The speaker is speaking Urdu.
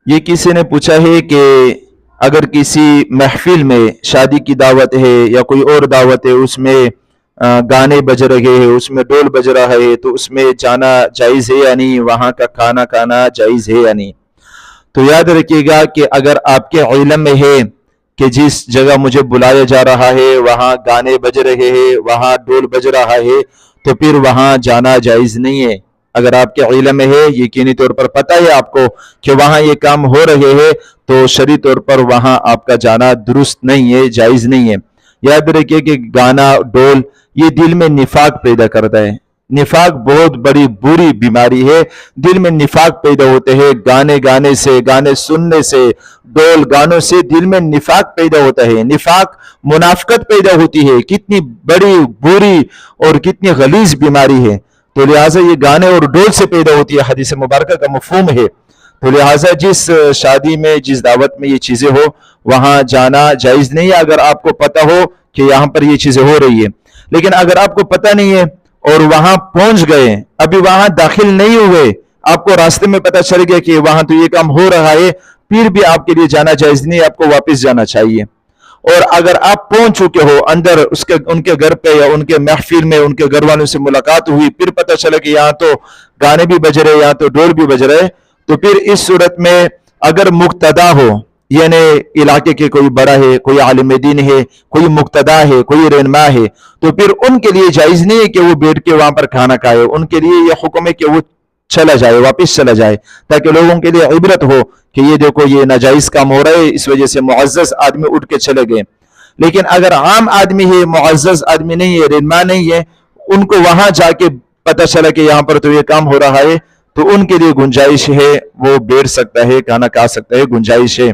یہ کسی نے پوچھا ہے کہ اگر کسی محفل میں شادی کی دعوت ہے یا کوئی اور دعوت ہے، اس میں گانے بج رہے ہیں، اس میں ڈول بج رہا ہے، تو اس میں جانا جائز ہے یا نہیں، وہاں کا کھانا کھانا جائز ہے یا نہیں؟ تو یاد رکھیے گا کہ اگر آپ کے علم میں ہے کہ جس جگہ مجھے بلایا جا رہا ہے وہاں گانے بج رہے ہیں، وہاں ڈول بج رہا ہے، تو پھر وہاں جانا جائز نہیں ہے۔ اگر آپ کے علم میں ہے، یقینی طور پر پتہ ہے آپ کو کہ وہاں یہ کام ہو رہے ہیں، تو شرعی طور پر وہاں آپ کا جانا درست نہیں ہے، جائز نہیں ہے۔ یاد رکھیے کہ گانا ڈول یہ دل میں نفاق پیدا کرتا ہے۔ نفاق بہت بڑی بری بیماری ہے، دل میں نفاق پیدا ہوتے ہیں، گانے سے، گانے سننے سے، ڈول گانوں سے دل میں نفاق پیدا ہوتا ہے۔ نفاق منافقت پیدا ہوتی ہے، کتنی بڑی بری اور کتنی غلیظ بیماری ہے۔ تو لہٰذا یہ گانے اور ڈول سے پیدا ہوتی ہے، حدیث مبارکہ کا مفہوم ہے۔ تو لہٰذا جس شادی میں، جس دعوت میں یہ چیزیں ہو وہاں جانا جائز نہیں ہے، اگر آپ کو پتہ ہو کہ یہاں پر یہ چیزیں ہو رہی ہے۔ لیکن اگر آپ کو پتہ نہیں ہے اور وہاں پہنچ گئے، ابھی وہاں داخل نہیں ہوئے، آپ کو راستے میں پتہ چل گیا کہ وہاں تو یہ کام ہو رہا ہے، پھر بھی آپ کے لیے جانا جائز نہیں ہے، آپ کو واپس جانا چاہیے۔ اور اگر آپ پہنچ چکے ہو اندر ان کے گھر پہ یا ان کے محفل میں، ان کے گھر والوں سے ملاقات ہوئی، پھر پتہ چلا کہ یہاں تو گانے بھی بج رہے، یہاں تو ڈول بھی بج رہے، تو پھر اس صورت میں اگر مقتدا ہو، یعنی علاقے کے کوئی بڑا ہے، کوئی عالم دین ہے، کوئی مقتدا ہے، کوئی رہنما ہے، تو پھر ان کے لیے جائز نہیں ہے کہ وہ بیٹھ کے وہاں پر کھانا کھائے۔ ان کے لیے یہ حکم ہے کہ وہ چلا جائے، واپس چلا جائے، تاکہ لوگوں کے لیے عبرت ہو کہ یہ دیکھو یہ ناجائز کام ہو رہا ہے، اس وجہ سے معزز آدمی اٹھ کے چلے گئے۔ لیکن اگر عام آدمی ہے، معزز آدمی نہیں ہے، رہنما نہیں ہے، ان کو وہاں جا کے پتہ چلا کہ یہاں پر تو یہ کام ہو رہا ہے، تو ان کے لیے گنجائش ہے، وہ بیٹھ سکتا ہے، کھانا کھا سکتا ہے، گنجائش ہے۔